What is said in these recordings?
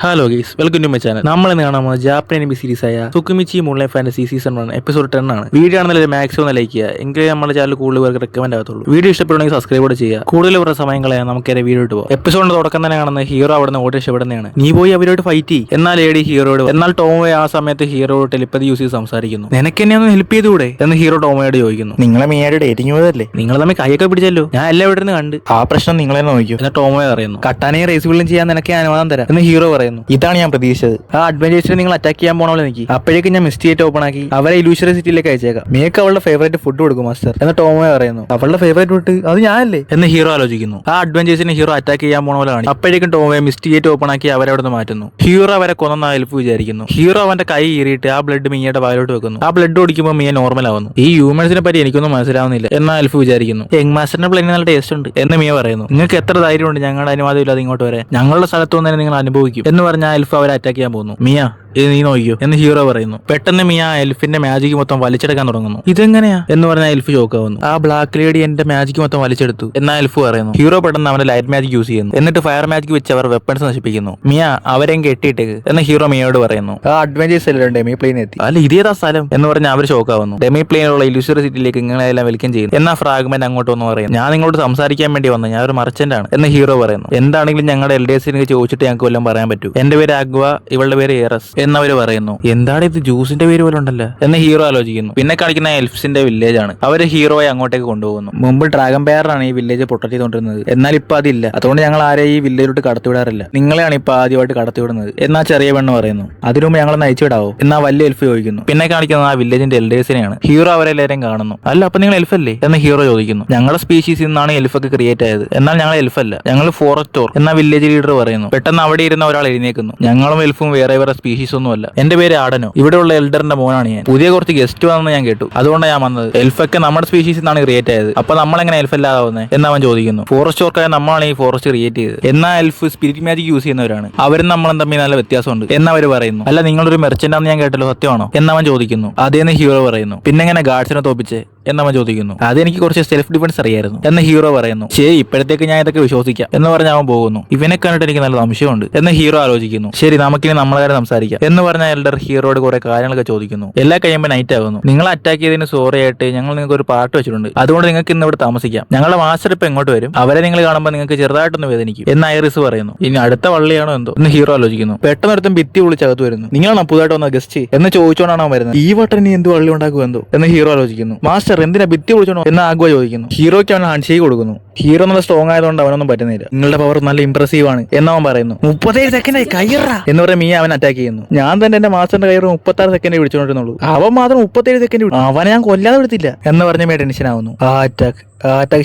Hello guys, welcome to my channel. നമ്മൾ ഇന്ന് കാണാൻ പോകുന്നത് ജാപ്പനീസ് അനിമി സീരീസ് ആയ Tsukimichi Moonlight Fantasy season 1 episode 10 ആണ്. വീഡിയോ ആണെന്നുണ്ടെങ്കിൽ മാക്സിമം ലൈക്ക് ചെയ്യുക, എങ്കിലേ നമ്മുടെ ചാനൽ കൂടുതൽ പേർക്ക് റെക്കമെൻഡ് ആകത്തുള്ളൂ. വീഡിയോ ഇഷ്ടപ്പെടുന്നെങ്കിൽ സബ്സ്ക്രൈബ് കൂടെ ചെയ്യുക. കൂടുതൽ പറഞ്ഞ സമയം കളയാൻ നമുക്ക് വീഡിയോ ഇട്ട് പോകാം. എപ്പിസോഡിന്റെ തുടക്കം തന്നെ കാണുന്ന ഹീറോ അവിടെ നിന്ന് ഓടി രക്ഷപ്പെടുന്നതാണ്. നീ പോയി അവരോട് ഫൈറ്റ് ചെയ്യും എന്നാൽ ലേഡി ഹീറോയോട്. എന്നാൽ ടോമോ ആ സമയത്ത് ഹീറോയോട് ടെലിപ്പതി യൂസ് ചെയ്ത് സംസാരിക്കുന്നു. നിനക്ക് എന്നെ ഒന്ന് ഹെൽപ്പ് ചെയ്തുകൂടെ എന്ന് ഹീറോ ടോമോയോട് ചോദിക്കുന്നു. നിങ്ങളെ മീയായിട്ട് ഡേറ്റിംഗ് പോയതല്ലേ? നിങ്ങൾ തമ്മിൽ കൈയൊക്കെ പിടിച്ചല്ലോ, ഞാൻ എല്ലാം ഇവിടെ നിന്ന് കണ്ട്. ആ പ്രശ്നം നിങ്ങളെ നോക്കിയോ എന്ന് ടോമോ പറയുന്നു. കട്ടാനെയും റേസ് ബിൽഡിംഗ് ചെയ്യാൻ നിനക്ക് അനുവാദം തരാം എന്ന് ഹീറോ പറയുന്നു. ഇതാണ് ഞാൻ പ്രതീക്ഷിച്ചത്. ആ അഡ്വഞ്ചേഴ്സിനെ നിങ്ങൾ അറ്റാക്ക് ചെയ്യാൻ പോകണമല്ലോ എനിക്ക്. അപ്പോഴേക്കും ഞാൻ മിസ്റ്റേറ്റ് ഓപ്പൺ ആക്കി അവരെ ഇലൂഷറി സിറ്റിയിലേക്ക് അയച്ചേക്കാം. മേക്ക് അവളുടെ ഫേവറേറ്റ് ഫുഡ് കൊടുക്കും മാസ്റ്റർ എന്ന് ടോമോ പറയുന്നു. അവളുടെ ഫേവറേറ്റ് ഫുഡ് അത് ഞാനല്ലേ എന്ന് ഹീറോ ആലോചിക്കുന്നു. ആ അഡ്വഞ്ചേഴ്സിനെ ഹീറോ അറ്റാക്ക് ചെയ്യാൻ പോണ പോലെയാണ്. അപ്പോഴേക്കും ടോമോയെ മിസ്റ്റേറ്റ് ഓപ്പൺ ആക്കി അവരെ അവിടെ നിന്ന് മാറ്റുന്നു. ഹീറോ അവരെ കൊന്ന എൽഫ് വിചാരിക്കുന്നു. ഹീറോ അവന്റെ കൈ ഈറിയിട്ട് ആ ബ്ലഡ് മിയയുടെ വായിലോട്ട് വെക്കുന്നു. ആ ബ്ലഡ് ഓടിക്കുമ്പോൾ മിയ നോർമൽ ആവുന്നു. ഈ ഹ്യൂമൻസിനെ പറ്റി എനിക്കൊന്നും മനസ്സിലാവുന്നില്ല എന്നാ എൽഫ് വിചാരിക്കുന്നു. യങ് മാസ്റ്ററിന്റെ പ്ലെയിൻ നല്ല ടേസ്റ്റ് ഉണ്ട് എന്ന് മിയ പറയുന്നു. നിങ്ങൾക്ക് എത്ര ധൈര്യമുണ്ട് ഞങ്ങളുടെ അനുവാദം ഇല്ലാതെ ഇങ്ങോട്ട് വരെ? ഞങ്ങളുടെ സ്ഥലത്ത് വന്നതിനെ നിങ്ങൾ അനുഭവിക്കും എന്ന് പറഞ്ഞാൽ എൽഫ് അവരെ അറ്റാക്ക് ചെയ്യാൻ പോകുന്നു. മിയ ഇത് നീ നോക്കിയോ എന്ന് ഹീറോ പറയുന്നു. പെട്ടെന്ന് മിയ എൽഫിന്റെ മാജിക് മൊത്തം വലിച്ചെടുക്കാൻ തുടങ്ങുന്നു. ഇതെങ്ങനെയാ എന്ന് പറഞ്ഞാൽ എൽഫ് ചോക്കാവുന്നു. ആ ബ്ലാക്ക് ലേഡി എന്റെ മാജിക് മൊത്തം വലിച്ചെടുത്തു എന്നാ എൽഫ് പറയുന്നു. ഹീറോ പെട്ടെന്ന് അവന്റെ ലൈറ്റ് മാജിക് യൂസ് ചെയ്യുന്നു. എന്നിട്ട് ഫയർ മാജിക് വെച്ച് അവർ വെപ്പൺസ് നശിപ്പിക്കുന്നു. മിയ അവരെയും കെട്ടിയിട്ടേക്ക് എന്ന് ഹീറോ മിയയോട് പറയുന്നു. ആ അഡ്വഞ്ചേഴ്സ് എല്ലാം ഡെമി പ്ലെയിൻ എത്തി. അല്ല ഇതേതാ സ്ഥലം എന്ന് പറഞ്ഞാൽ അവർ ഷോക്കാവുന്നു. ഡെമി പ്ലെയിനുള്ള ഇലൂഷറി സിറ്റിയിലേക്ക് നിങ്ങളെല്ലാം വെൽക്കം ചെയ്യുന്നു. എന്നാ ഫ്രാഗ്മെന്റ് അങ്ങോട്ട് വന്ന് പറയുന്നു. ഞാൻ നിങ്ങളോട് സംസാരിക്കാൻ വേണ്ടി വന്നു, ഞാൻ ഒരു മർച്ചന്റ് ആണ് എന്ന് ഹീറോ പറയുന്നു. എന്താണെങ്കിലും ഞങ്ങളുടെ എൽഡേഴ്സിനെ ചോദിച്ചിട്ട് ഞങ്ങൾക്ക് വല്ലതും പറയാൻ പറ്റൂ. എന്റെ പേര് അഗ്വ, ഇവളുടെ പേര് ഏറസ് എന്നവർ പറയുന്നു. എന്താണ് ഇത് ജ്യൂസിന്റെ പേര് പോലെ ഉണ്ടല്ലോ എന്ന് ഹീറോ ആലോചിക്കുന്നു. പിന്നെ കാണിക്കുന്ന എൽഫ്സിന്റെ വില്ലേജ് ആണ്. അവര് ഹീറോയെ അങ്ങോട്ടേക്ക് കൊണ്ടുപോകുന്നു. മുമ്പ് ഡ്രാഗൺ ബെയറാണ് ഈ വില്ലേജ് പ്രൊട്ടക്ട് ചെയ്തുകൊണ്ടിരുന്നത്, എന്നാൽ ഇപ്പൊ അതില്ല. അതുകൊണ്ട് ഞങ്ങൾ ആരെയും ഈ വില്ലേജിലോട്ട് കടത്തിവിടാറില്ല. നിങ്ങളെയാണ് ഇപ്പൊ ആദ്യമായിട്ട് കടത്തിവിടുന്നത് എന്നാ ചെറിയ പെണ്ണ് പറയുന്നു. അതിനുമുമ്പ് ഞങ്ങൾ നയിച്ചുവിടാവോ എന്നാ വലിയ എൽഫ് ചോദിക്കുന്നു. പിന്നെ കാണിക്കുന്നത് ആ വില്ലേജിന്റെ എൽഡേഴ്സിനെയാണ്. ഹീറോ അവരെല്ലാവരും കാണുന്നു. അല്ല അപ്പൊ നിങ്ങൾ എൽഫല്ലേ എന്ന് ഹീറോ ചോദിക്കുന്നു. ഞങ്ങളുടെ സ്പീഷീസിൽ നിന്നാണ് എൽഫൊക്കെ ക്രിയേറ്റ് ആയത്, എന്നാൽ ഞങ്ങൾ എൽഫല്ല, ഞങ്ങൾ ഫോറസ്റ്റോർ എന്ന വില്ലേജ് ലീഡർ പറയുന്നു. പെട്ടെന്ന് അവിടെ ഇരുന്ന ഒരാൾ എഴുന്നേക്കുന്നു. ഞങ്ങളും എൽഫും വേറെ വേറെ സ്പീഷീസ് ഒന്നുമല്ല, എന്റെ പേര് ആടനോ, ഇവിടെയുള്ള എൽഡറിന്റെ മോനാണ് ഞാൻ. പുതിയ കുറച്ച് ഗസ്റ്റ് വന്നെന്ന് ഞാൻ കേട്ടു, അതുകൊണ്ടാണ് ഞാൻ വന്നത്. എൽഫൊക്കെ നമ്മുടെ സ്പീഷീസിൽ നിന്നാണ് ക്രിയേറ്റ് ആയത്, അപ്പൊ നമ്മളെങ്ങനെ എൽഫല്ലാതാവുന്നത് എന്ന് അവൻ ചോദിക്കുന്നു. ഫോറസ്റ്റ് വർക്കായ നമ്മളാണ് ഈ ഫോറസ്റ്റ് ക്രിയേറ്റ് ചെയ്തത്. എന്നാൽ എൽഫ് സ്പിരിറ്റ് മാജിക് യൂസ് ചെയ്യുന്നവരാണ്, അവരും നമ്മളും തമ്മിൽ നല്ല വ്യത്യാസമുണ്ട് എന്നവർ പറയുന്നു. അല്ല നിങ്ങളൊരു മെർച്ചന്റ് ആണെന്ന് ഞാൻ കേട്ടല്ലോ, സത്യമാണോ എന്നവൻ ചോദിക്കുന്നു. അതേന്ന് ഹീറോ പറയുന്നു. പിന്നെ എങ്ങനെ ഗാർഡ്സിനെ തോപ്പിച്ചേ എന്നവൻ ചോദിക്കുന്നു. അതെനിക്ക് കുറച്ച് സെൽഫ് ഡിഫൻസ് അറിയായിരുന്നു എന്ന് ഹീറോ പറയുന്നു. ശരി ഇപ്പോഴത്തേക്ക് ഞാൻ ഇതൊക്കെ വിശ്വസിക്കാം എന്ന് പറഞ്ഞ് അവൻ പോകുന്നു. ഇവനെ കണ്ടിട്ട് എനിക്ക് നല്ല സംശയമുണ്ട് എന്ന് ഹീറോ ആലോചിക്കുന്നു. ശരി നമുക്കിനി നമ്മളെ കാര്യം സംസാരിക്കാം എന്ന് പറഞ്ഞ എൽഡർ ഹീറോയോട് കുറെ കാര്യങ്ങളൊക്കെ ചോദിക്കുന്നു. എല്ലാം കഴിയുമ്പോൾ നൈറ്റ് ആകുന്നു. നിങ്ങൾ അറ്റാക്ക് ചെയ്തതിന് സോറി ആയിട്ട് ഞങ്ങൾ നിങ്ങൾക്ക് ഒരു പാട്ട് വെച്ചിട്ടുണ്ട്, അതുകൊണ്ട് നിങ്ങൾക്ക് ഇന്ന് ഇവിടെ താമസിക്കാം. ഞങ്ങളുടെ മാസ്റ്റർ ഇപ്പൊ എങ്ങോട്ട് വരും, അവരെ നിങ്ങൾ കാണുമ്പോൾ നിങ്ങൾക്ക് ചെറുതായിട്ടൊന്ന് വേദനിക്കും എന്ന് ഐറിസ് പറയുന്നു. ഇനി അടുത്ത വള്ളിയാണോ എന്തോ എന്ന് ഹീറോ ആലോചിക്കുന്നു. പെട്ടെന്ന് ഒരുത്തം ഭിത്തി വിളിച്ചകത്ത് വരുന്നു. നിങ്ങളാണ് പുതുതായിട്ട് വന്ന ഗസ്റ്റ് എന്ന് ചോദിച്ചോണ്ടാണ് അവൻ വരുന്നത്. ഈ വട്ടം നീ എന്ത് വള്ളി ഉണ്ടാക്കുക എന്തോ എന്ന് ഹീറോ ആലോചിക്കുന്നു. മാസ്റ്റർ എന്തിനാ ഭിത്തി വിളിച്ചോണോ എന്ന് ആഗ്വ ചോദിക്കുന്നു. ഹീറോയ്ക്ക് അവൻ ഹാൻഡ് ഷേക്ക് കൊടുക്കുന്നു. ഹീറോ നല്ല സ്ട്രോങ് ആയതുകൊണ്ട് അവനൊന്നും പറ്റുന്നില്ല. നിങ്ങളുടെ പവർ നല്ല ഇംപ്രസീവ് ആണ് എന്നവൻ പറയുന്നു. 37 സെക്കൻഡായി കയ്യറ എന്ന് പറയും മിയ അവൻ അറ്റാക്ക് ചെയ്യുന്നു. ഞാൻ തന്നെ എന്റെ മാസ്റ്ററിന്റെ കയ്യറ് 36 സെക്കൻഡ് പിടിച്ചോണ്ടിരുന്നുള്ളൂ, അവൻ മാത്രം 37 സെക്കൻഡ്. അവനെ ഞാൻ കൊല്ലാതെ വിടത്തില്ല എന്ന് പറഞ്ഞ മിയ ടെൻഷൻ ആവുന്നു. ആ അറ്റാക്ക്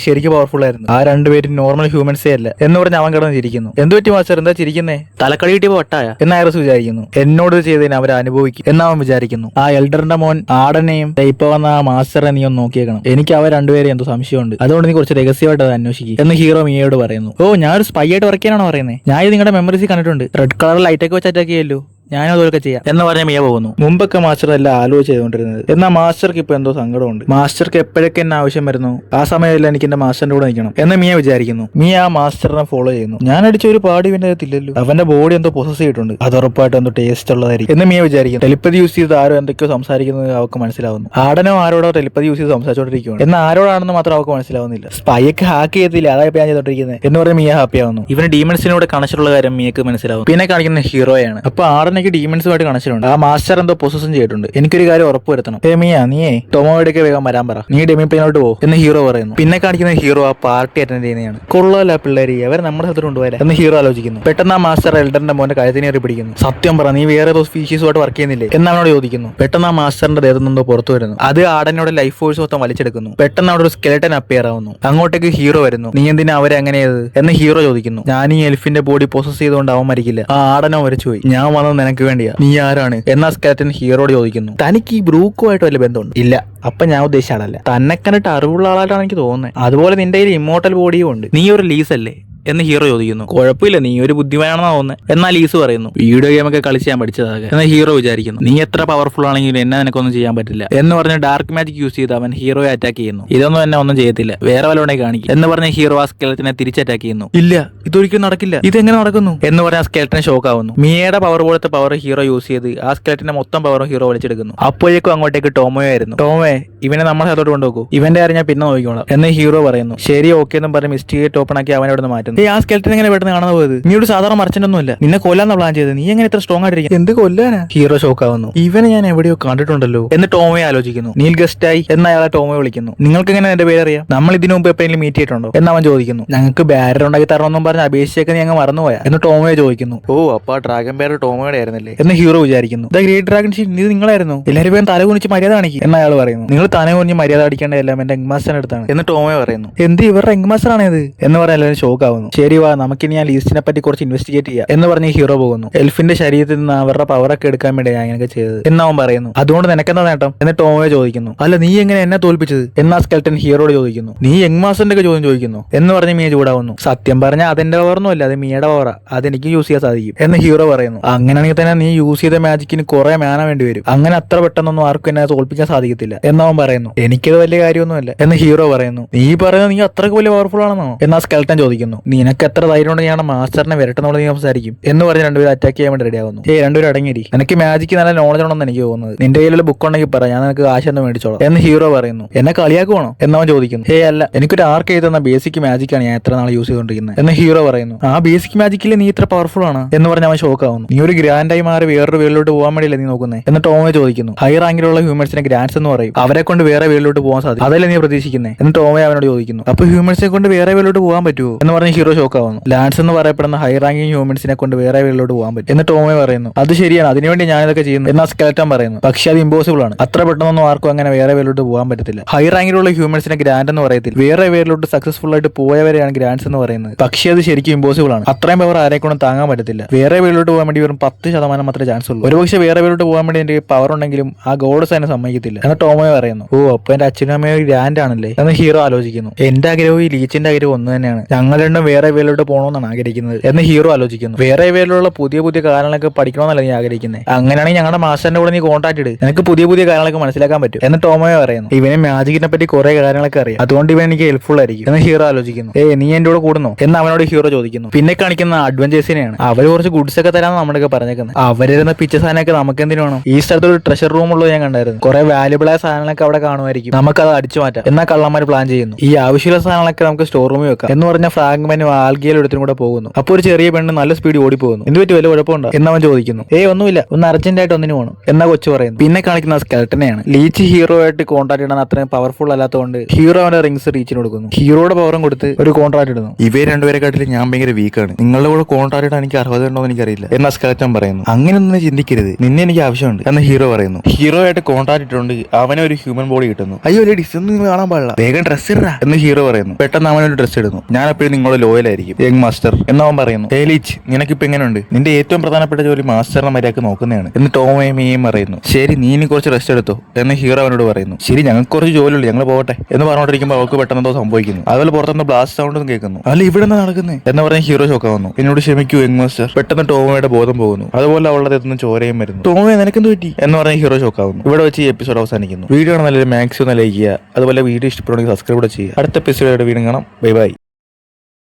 ശരിക്കും പവർഫുൾ ആയിരുന്നു. ആ രണ്ടുപേരും നോർമൽ ഹ്യൂമൻസേ അല്ല എന്ന് പറഞ്ഞ് അവൻ കിടന്ന് ചിരിക്കുന്നു. എന്ത് പറ്റി മാസ്റ്റർ, എന്താ ചിരിക്കുന്നേ? തലക്കടി കിട്ടിയപ്പോ വട്ടായ എന്ന് ഐറസ് വിചാരിക്കുന്നു. എന്നോട് ചെയ്തതിന് അവരെ അനുഭവിക്കും എന്നവൻ വിചാരിക്കുന്നു. ആ എൽഡറിന്റെ മോൻ ആടനെയും ഇപ്പൊ വന്ന ആ മാസ്റ്ററെ നീ ഒന്ന് നോക്കിയേക്കണം, എനിക്ക് അവർ രണ്ടുപേരും എന്തോ സംശയമുണ്ട്, അതുകൊണ്ട് നീ കുറച്ച് രഹസ്യമായിട്ട് അത് അന്വേഷിക്കും എന്ന് ഹീറോ മിയയോട് പറയുന്നു. ഓ ഞാനൊരു സ്പൈ ആയിട്ട് വർക്ക് ചെയ്യാനാണോ പറയുന്നത്? ഞാൻ ഇത് നിങ്ങളുടെ മെമ്മറീസിൽ കണ്ടിട്ടുണ്ട്, റെഡ് കളർ ലൈറ്റൊക്കെ വെച്ച് അറ്റാക്ക് ചെയ്യല്ലോ, ഞാനും അതുപോലെ ചെയ്യാം എന്ന് പറഞ്ഞ മിയ പോകുന്നു. മുമ്പൊക്കെ മാസ്റ്റർ എല്ലാം ആലോചിച്ച് ചെയ്തുകൊണ്ടിരുന്നത്, എന്നാൽ മാസ്റ്റർക്ക് ഇപ്പൊ എന്തോ സങ്കടമുണ്ട്. മാസ്റ്റർക്ക് എപ്പോഴൊക്കെ എന്നെ ആവശ്യം വരുന്നു ആ സമയമെല്ലാം എനിക്ക് എന്റെ മാസ്റ്ററിന്റെ കൂടെ നിൽക്കണം എന്ന് മിയ വിചാരിക്കുന്നു. മിയ ആ മാസ്റ്ററിനെ ഫോളോ ചെയ്യുന്നു. ഞാൻ അടിച്ച ഒരു പാടി ഇവന്റെ അകത്തില്ലല്ലോ, അവന്റെ ബോഡി എന്തോ പൊസസ് ചെയ്തിട്ടുണ്ട്, അത് ഉറപ്പായിട്ട് എന്തോ ടേസ്റ്റ് ഉള്ളതായിരിക്കും എന്ന് മിയ വിചാരിക്കുന്നു. ടെലിപ്പതി യൂസ് ചെയ്ത് ആരോ എന്തൊക്കെയോ സംസാരിക്കുന്നത് അവർക്ക് മനസ്സിലാവുന്നു. ആടനോ ആരോടോ ടെലിപ്പതി യൂസ് ചെയ്ത് സംസാരിച്ചോണ്ടിരിക്കുകയാണ്, എന്നാൽ ആരോടാണെന്ന് മാത്രം അവർക്ക് മനസ്സിലാവുന്നില്ല. സ്പൈക്ക് ഹാക്ക് ചെയ്തില്ല, അതായത് ഞാൻ ചെയ്തോണ്ടിരിക്കുന്നത് എന്ന് പറഞ്ഞ് മിയ ഹാപ്പി ആവുന്നു. ഇവന് ഡീമൺസിനോട് കണക്ഷനുള്ള കാര്യം മിയക്ക് മനസ്സിലാവും. പിന്നെ കാണിക്കുന്ന ഹീറോയാണ്. അപ്പൊ ആടനെ ഡീമൻസുമായിട്ട് കണക്ഷൻ ഉണ്ട്, ആ മാസ്റ്റർ എന്തോ പൊസഷൻ ചെയ്തിട്ടുണ്ട്, എനിക്കൊരു കാര്യം ഉറപ്പ് വരുത്തണം. മിയ നീയേ ടൊമോയുടെയൊക്കെ വേഗം വരാൻ പറ, നീ ഡെമി പ്ലെയിനോട്ട് പോ എന്ന് ഹീറോ പറയുന്നു. പിന്നെ കാണിക്കുന്ന ഹീറോ ആ പാർട്ടി അറ്റൻഡ് ചെയ്യുന്നതാണ്. കൊള്ളാല പിള്ളേര്, അവർ നമ്മുടെ സ്ഥലത്ത് കൊണ്ടുപോയാലേ എന്ന് ഹീറോ ആലോചിക്കുന്നു. പെട്ടെന്ന് ആ മാസ്റ്റർ എൽഡറിന്റെ മോന്റെ കഴുത്തിനേറി പിടിക്കുന്നു. സത്യം പറ, നീ വേറെ ഏതോ സ്പീഷീസുമായിട്ട് വർക്ക് ചെയ്യുന്നില്ലേ എന്നവനോട് ചോദിക്കുന്നു. പെട്ടെന്ന് ആ മാസ്റ്ററിന്റെ ദേഹത്ത് നിന്നോ പുറത്തു വരുന്നു. അത് ആടനോട് ലൈഫ് ഫോഴ്സ് മൊത്തം വലിച്ചെടുക്കുന്നു. പെട്ടെന്ന് അവിടെ ഒരു സ്കെലറ്റൻ അപ്പിയർ ആവുന്നു. അങ്ങോട്ടേക്ക് ഹീറോ വരുന്നു. നീ എന്തിനാ അവരെ അങ്ങനെ ചെയ്തത് എന്ന് ഹീറോ ചോദിക്കുന്നു. ഞാൻ ഈ എൽഫിന്റെ ബോഡി പൊസസ് ചെയ്തുകൊണ്ട് അവൻ മരിക്കില്ല, ആ ആടനോ മരിച്ചു പോയി, ഞാൻ വന്നത് നിനക്ക് വേണ്ടിയാ, നീ ആരാണ് എന്നാ സ്കെലറ്റൻ ഹീറോയോട് ചോദിക്കുന്നു. തനിക്ക് ഈ ബ്രൂക്കുമായിട്ട് വല്ല ബന്ധമുണ്ട്? ഇല്ല. അപ്പൊ ഞാൻ ഉദ്ദേശിച്ച ആളല്ല, തന്നെ കണ്ടിട്ട് അറിവുള്ള ആളായിട്ടാണ് എനിക്ക് തോന്നുന്നത്. അതുപോലെ നിന്റെ കയ്യിൽ ഇമ്മോർട്ടൽ ബോഡിയും ഉണ്ട്, നീ ഒരു ലീസ് അല്ലേ എന്ന് ഹീറോ ചോദിക്കുന്നു. കുഴപ്പമില്ല, നീ ഒരു ബുദ്ധിമാനാണെന്നാ തോന്നുന്നത്. എന്നാൽ ലീസ് പറയുന്നു, വീഡിയോ ഗെയിമൊക്കെ കളിച്ച് ഞാൻ പഠിച്ചതാകെ എന്ന് ഹീറോ വിചാരിക്കുന്നു. നീ എത്ര പവർഫുൾ ആണെങ്കിലും എന്നെ നിനക്കൊന്നും ചെയ്യാൻ പറ്റില്ല എന്ന് പറഞ്ഞ് ഡാർക്ക് മാജിക് യൂസ് ചെയ്ത് അവൻ ഹീറോയെ അറ്റാക്ക് ചെയ്യുന്നു. ഇതൊന്നും എന്നെ ഒന്നും ചെയ്യത്തില്ല, വേറെ വല്ലതും കാണിക്കും എന്ന് പറഞ്ഞ് ഹീറോ ആ സ്കെലറ്റിനെ തിരിച്ച് അറ്റാക്ക് ചെയ്യുന്നു. ഇല്ല, ഇതൊരിക്കലും നടക്കില്ല, ഇതെങ്ങനെ നടക്കുന്നു എന്ന് പറഞ്ഞ ആ സ്കെലറ്റിനെ ഷോക്ക് ആവുന്നു. മിയയുടെ പവർ പോലത്തെ പവർ ഹീറോ യൂസ് ചെയ്ത് ആ സ്കെലറ്റിന്റെ മൊത്തം പവറും ഹീറോ വലിച്ചെടുക്കുന്നു. അപ്പോഴേക്കും അങ്ങോട്ടേക്ക് ടോമോയോ ആയിരുന്നു. ടോമോയെ, ഇവനെ നമ്മുടെ സ്ഥലത്തോട്ട് കൊണ്ടുപോകൂ, ഇവന്റെ കാര്യം ഞാൻ പിന്നെ നോക്കിക്കോളാം എന്ന് ഹീറോ പറയുന്നു. ശരി, ഓക്കെ എന്നും പറഞ്ഞ് മിസ്റ്റേക്ക് ഓപ്പൺ ആക്കി അവനെ അവിടെ നിന്ന് മാറ്റുന്നു. ആ സ്കെലറ്റിനെ എങ്ങനെ പെട്ടെന്ന് കാണാൻ പോയത്? നീ ഒരു സാധാരണ മർച്ചന്റ് ഒന്നുമില്ല, നിന്നെ കൊല്ലാന്ന പ്ലാൻ ചെയ്ത്, നീ എങ്ങനെ ഇത്ര സ്ട്രോങ് ആയിട്ടിരിക്കും? എന്ത് കൊല്ലാനാ? ഹീറോ ഷോക്ക് ആവുന്നു. ഇവനെ ഞാൻ എവിടെയോ കണ്ടിട്ടുണ്ടല്ലോ എന്ന് ടോമോയെ ആലോചിക്കുന്നു. നീൽ ഗസ്റ്റായി എന്ന അയാളെ ടോമോയെ വിളിക്കുന്നു. നിങ്ങൾക്ക് എങ്ങനെ എന്റെ പേരറിയാം? നമ്മൾ ഇതിനു മുമ്പ് എപ്പോഴെങ്കിലും മീറ്റ് ചെയ്തിട്ടുണ്ടോ എന്ന് അവൻ ചോദിക്കുന്നു. ഞങ്ങൾക്ക് ബാരർ ഉണ്ടാക്കി തരണമെന്നും പറഞ്ഞ് അപേക്ഷിച്ചൊക്കെ നീ അങ്ങ് മറന്നുപോയാ എന്ന് ടോമോയെ ചോദിക്കുന്നു. ഓ, അപ്പൊ ഡ്രാഗൺ ബാരർ ടോമോയുടെ ആയിരുന്നല്ലേ എന്ന് ഹീറോ വിചാരിക്കുന്നു. ദ ഗ്രേറ്റ് ഡ്രാഗൺ ഷീൽഡ് ഇത് നിങ്ങളായിരുന്നു, എല്ലാവരും വേഗം തല കുനിച്ച് മര്യാദ കാണിക്കും എന്ന് അയാൾ പറയുന്നു. നിങ്ങൾ തല കുനിച്ച് മര്യാദ കാണിക്കേണ്ട എല്ലാം എന്റെ എങ്മാസ്റ്ററിന്റെ അടുത്താണ് എന്ന് ടോമോയെ പറയുന്നു. എന്ത് ഇവരുടെ എങ്മാസ്റ്റർ ആണ് ഇത് എന്ന് പറയാൻ എല്ലാവരും ഷോക്ക് ആവുന്നു. ശരി വാ, നമുക്കിനി ഞാൻ ലീസ്റ്റിനെ പറ്റി കുറച്ച് ഇൻവെസ്റ്റിഗേറ്റ് ചെയ്യാം എന്ന് പറഞ്ഞ് ഹീറോ പോകുന്നു. എൽഫിന്റെ ശരീരത്തിൽ നിന്ന് അവരുടെ പവറൊക്കെ എടുക്കാൻ വേണ്ടി ഞാൻ ഇങ്ങനെ ചെയ്തത് എന്നവൻ പറയുന്നു. അതുകൊണ്ട് നിനക്കെന്താ നേട്ടം എന്ന് ടോമോയെ ചോദിക്കുന്നു. അല്ല, നീ എങ്ങനെ എന്നെ തോൽപ്പിച്ചത് എന്നാ സ്കെൽട്ടൻ ഹീറോയോട് ചോദിക്കുന്നു. നീ യങ്മാസ്റ്ററിന്റെ ഒക്കെ ചോദ്യം ചോദിക്കുന്നു എന്ന് പറഞ്ഞ് മിയ ചൂടാവുന്നു. സത്യം പറഞ്ഞാൽ അതെന്റെ പവറൊന്നുമല്ല, അത് മിയയുടെ പവറാ, അതെനിക്ക് യൂസ് ചെയ്യാൻ സാധിക്കും എന്ന് ഹീറോ പറയുന്നു. അങ്ങനെയാണെങ്കിൽ തന്നെ നീ യൂസ് ചെയ്ത മാജിക്കിന് കുറെ മാന വേണ്ടി വരും, അങ്ങനെ അത്ര പെട്ടെന്നൊന്നും ആർക്കും എന്നെ തോൽപ്പിക്കാൻ സാധിക്കത്തില്ല എന്നവൻ പറയുന്നു. എനിക്കത് വലിയ കാര്യമൊന്നുമല്ല എന്ന് ഹീറോ പറയുന്നു. നീ പറയുന്നത് നീ അത്രക്ക് വലിയ പവർഫുൾ ആണെന്നോ എന്നാ സ്കെൽട്ടൻ ചോദിക്കുന്നു. നിനക്ക് എത്ര ധൈര്യം ഉണ്ട് ഞാൻ മാസ്റ്ററിനെ വരട്ടെന്നുള്ള നീ സംസാരിക്കും എന്ന് പറഞ്ഞ് രണ്ടുപേരും അറ്റാക്ക് ചെയ്യാൻ വേണ്ടി റെഡി ആവുന്നു. രണ്ടുപേരും അടങ്ങിരി, എനിക്ക് മാജിക്ക് നല്ല നോളജ് ഉണ്ടെന്ന് എനിക്ക് തോന്നുന്നത്, നിന്റെ കയ്യിലുള്ള ബുക്ക് ഉണ്ടെങ്കിൽ പറ, ഞാൻ നിനക്ക് കാശൊന്നും മേടിച്ചോളാം എന്ന് ഹീറോ പറയുന്നു. എന്നെ കളിയാക്കുവാണോ എന്നവൻ ചോദിക്കുന്നു. അല്ല, എനിക്കൊരു ആർക്ക് എഴുതുന്ന ബേസിക് മാജിക്കാണ് ഞാൻ എത്ര നാൾ യൂസ് ചെയ്തുകൊണ്ടിരിക്കുന്നത് എന്ന് ഹീറോ പറയുന്നു. ആ ബേസിക് മാജിക്കിൽ നീ ഇത്ര പവർഫുൾ ആണ് എന്ന് പറഞ്ഞ് അവൻ ഷോക്ക് ആവുന്നു. നീ ഒരു ഗ്രാൻഡായി മാറി വേറൊരു വേളിലോട്ട് പോകാൻ വേണ്ടിയല്ലേ നീ നോക്കുന്നത് എന്ന് ടോമോ ചോദിക്കുന്നു. ഹൈ റാങ്കിലുള്ള ഹ്യൂമൻസിനെ ഗ്രാൻഡ്സ് എന്ന് പറയും, അവരെ കൊണ്ട് വേറെ വേളിലോട്ട് പോകാൻ സാധിക്കും, അതല്ലേ നീ പ്രതീക്ഷിക്കുന്നത് എന്ന് ടോമോ അവനോട് ചോദിക്കുന്നു. അപ്പൊ ഹ്യൂമൻസിനെ കൊണ്ട് വേറെ വേളിലോട്ട് പോകാൻ പറ്റുമോ എന്ന് പറഞ്ഞ് ഹീറോ ഷോക്ക് ആവുന്നു. ലാൻഡ്സ് എന്ന് പറയപ്പെടുന്ന ഹൈ റാങ്കിങ് ഹ്യൂമൻസിനെ കൊണ്ട് വേറെ വേളിലോട്ട് പോകാൻ പറ്റും എന്ന് ടോമോ പറയുന്നു. അത് ശരിയാണ്, അതിനുവേണ്ടി ഞാൻ ഇതൊക്കെ ചെയ്യുന്നു എന്നാ സ്കെലറ്റൻ പറയുന്നു. പക്ഷെ അത് ഇമ്പോസിബിൾ ആണ്, അത്ര പെട്ടെന്നൊന്നും ആർക്കും അങ്ങനെ വേറെ വേളിലോട്ട് പോകാൻ പറ്റത്തില്ല. ഹൈ റാങ്കിലുള്ള ഹ്യൂമൻസിനെ ഗ്രാൻഡ് എന്ന് പറയത്തില്ല, വേറെ വേളിലോട്ട് സക്സസ്ഫുൾ ആയിട്ട് പോയവരെയാണ് ഗ്രാൻഡ്സ് എന്ന് പറയുന്നത്. പക്ഷേ അത് ശരിക്കും ഇമ്പോസിബിൾ ആണ്, അത്രയും പവർ ആരെക്കൊണ്ടും താങ്ങാൻ പറ്റത്തില്ല. വേറെ വേളിലോട്ട് പോകാൻ വേണ്ടി വെറും 10% മാത്രമേ ചാൻസ് ഉള്ളൂ. ഒരുപക്ഷെ വേറെ വേളിലോട്ട് പോകാൻ വേണ്ടി എന്റെ പവർ ഉണ്ടെങ്കിലും ആ ഗോഡ്സ് അതിനെ സമ്മതിക്കത്തില്ല എന്ന് ടോമോ പറയുന്നു. ഓ, അപ്പൊ എന്റെ അച്ഛനും അമ്മയും ഗ്രാൻഡ് ആണല്ലേ എന്ന് ഹീറോ ആലോചിക്കുന്നു. എന്റെ ആഗ്രഹവും ഈ ലീച്ചിന്റെ ആഗ്രഹവും ഒന്ന് തന്നെയാണ്, ഞങ്ങൾ രണ്ടും വേറെ വേളിലോട്ട് പോകണമെന്നാണ് ആഗ്രഹിക്കുന്നത് എന്ന് ഹീറോ ആലോചിക്കുന്നു. വേറെ വേളിലുള്ള പുതിയ പുതിയ കാര്യങ്ങളൊക്കെ പഠിക്കണമെന്നല്ല നീ ആഗ്രഹിക്കുന്നത്, അങ്ങനെയാണെങ്കിൽ ഞങ്ങളുടെ മാസ്റ്ററിന്റെ കൂടെ നീ കോൺടാക്ട് ഇട്, നിനക്ക് പുതിയ പുതിയ കാര്യങ്ങളൊക്കെ മനസ്സിലാക്കാൻ പറ്റും എന്ന് ടോമോ പറയുന്നു. ഇവന് മാജിക്കിനെ പറ്റി കുറെ കാര്യങ്ങളൊക്കെ അറിയാം, അതുകൊണ്ട് ഇവൻ എനിക്ക് ഹെൽപ്ഫുൾ ആയിരിക്കും എന്ന് ഹീറോ ആലോചിക്കുന്നു. നീ എന്റെ കൂടെ കൂടുന്നു എന്ന് അവനോട് ഹീറോ ചോദിക്കുന്നു. പിന്നെ കാണിക്കുന്ന അഡ്വഞ്ചേഴ്സിനെയാണ്, അവർ കുറച്ച് ഗുഡ്സ് ഒക്കെ തരാന്ന് നമ്മളൊക്കെ പറഞ്ഞേക്കുന്നത്. അവരിരുന്ന പിച്ച സാധനമൊക്കെ നമുക്ക് എന്തിനു വേണം? ഈ സ്ഥലത്ത് ഒരു ട്രഷർ റൂം ഉള്ളത് ഞാൻ കണ്ടായിരുന്നു, കുറെ വാല്യുബിൾ ആയ സാധനങ്ങളൊക്കെ അവിടെ കാണുമായിരിക്കും, നമുക്കത് അടിച്ചു മാറ്റാം എന്നാ കള്ളന്മാർ പ്ലാൻ ചെയ്യുന്നു. ഈ ആവശ്യമുള്ള സാധനങ്ങളൊക്കെ നമുക്ക് സ്റ്റോർ റൂമിൽ വെക്കാം എന്ന് പറഞ്ഞ ഫ്രാഗ്മെന്റും ആൽഗിയലും എടുത്തും കൂടെ പോകുന്നു. അപ്പോൾ ഒരു ചെറിയ പെണ്ണ് നല്ല സ്പീഡ് ഓടി പോകുന്നു. എന്ത് പറ്റി, വല്ല കുഴപ്പമുണ്ടോ എന്നവൻ ചോദിക്കുന്നു. ഒന്നുമില്ല, ഒന്ന് അർജന്റായിട്ട് ഒന്നിനു പോകണം എന്നാ കൊച്ചു പറയുന്നു. പിന്നെ കാണിക്കുന്ന സ്കെൽട്ടനെയാണ്. ലീച്ച് ഹീറോ ആയിട്ട് കോൺട്രാക്ട് ഇടാൻ അത്രയും പവർഫുൾ അല്ലാത്തതുകൊണ്ട് ഹീറോ അവന്റെ റിങ്സ് റീച്ചിന് കൊടുക്കുന്നു. ഹീറോയുടെ പവറും കൊടുത്ത് ഒരു കോൺട്രാക്ട് ഇടുന്നു. ഇവയെ രണ്ടുപേരെക്കാട്ടിലും ഞാൻ ഭയങ്കര വീക്കാണ്, നിങ്ങളുടെ കൂടെ കോൺട്രാക്ട് ഇടാൻ എനിക്ക് അർഹത ഉണ്ടോ എന്ന് എനിക്കറിയില്ല എന്നാ സ്കെൽട്ടൻ പറയുന്നു. അങ്ങനെയൊന്നും ചിന്തിക്കരുത്, നിന്നെ എനിക്ക് ആവശ്യമുണ്ട് എന്ന് ഹീറോ പറയുന്നു. ഹീറോ ആയിട്ട് കോൺട്രാക്ട് ഇട്ടുണ്ട്, അവനെ ഒരു ഹ്യൂമൻ ബോഡി കിട്ടുന്നു. അയ്യോ ലേഡീസ്, ഒന്നും നിങ്ങൾ കാണാൻ പാടില്ല, വേഗം ഡ്രസ് ഇടാ എന്ന് ഹീറോ പറയുന്നു. പെട്ടെന്ന് അവനൊരു ഡ്രസ് ഇടുന്നു. ഞാൻ എപ്പോഴും നിങ്ങളുടെ ലോയൽ ആയിരിക്കും യങ് മാസ്റ്റർ എന്നവൻ പറയുന്നു. ലീച്ച്, നിനക്കിപ്പോ എങ്ങനെയുണ്ട്? നിന്റെ ഏറ്റവും പ്രധാനപ്പെട്ട ജോലി മാസ്റ്ററിനെ മര്യാദക്ക് നോക്കുന്നതാണ് എന്ന് ടോമോയും മിയയും പറയുന്നു. ശരി, നീ ഇനി കുറച്ച് റെസ്റ്റ് എടുത്തോ എന്ന് ഹീറോ അവനോട് പറയുന്നു. ശരി, ഞങ്ങൾക്ക് കുറച്ച് ജോലിയുള്ളൂ, ഞങ്ങൾ പോകട്ടെ എന്ന് പറഞ്ഞോണ്ടിരിക്കുമ്പോൾ അവർക്ക് പെട്ടെന്നോ സംഭവിക്കുന്നു. അതുപോലെ പുറത്തുനിന്ന് ബ്ലാസ്റ്റ് സൗണ്ടും കേൾക്കുന്നു. അല്ല, ഇവിടെ നിന്ന് നടക്കുന്നത് എന്ന് പറഞ്ഞ് ഹീറോ ഷോക്കാവുന്നു. എന്നോട് ക്ഷമിക്കൂ യങ് മാസ്റ്റർ. പെട്ടെന്ന് ടോമോയുടെ ബോധം പോകുന്നു. അതുപോലെ അവളുടെ എത്തുന്ന ചോരയും വരുന്നു. ടോമോ നിനക്കെന്ത് പറ്റി എന്ന് പറഞ്ഞ് ഹീറോ ഷോക്കാവുന്നു. ഇവിടെ വെച്ച് ഈ എപ്പിസോഡ് അവസാനിക്കുന്നു. വീഡിയോ നല്ലൊരു മാക്സിമം ലൈക്ക് ചെയ്യുക, അതുപോലെ വീഡിയോ ഇഷ്ടപ്പെടുകയാണെങ്കിൽ സബ്സ്ക്രൈബ് ചെയ്യുക. അടുത്ത എപ്പിസോഡ് വീണ്ടും കാണാം. Bye bye.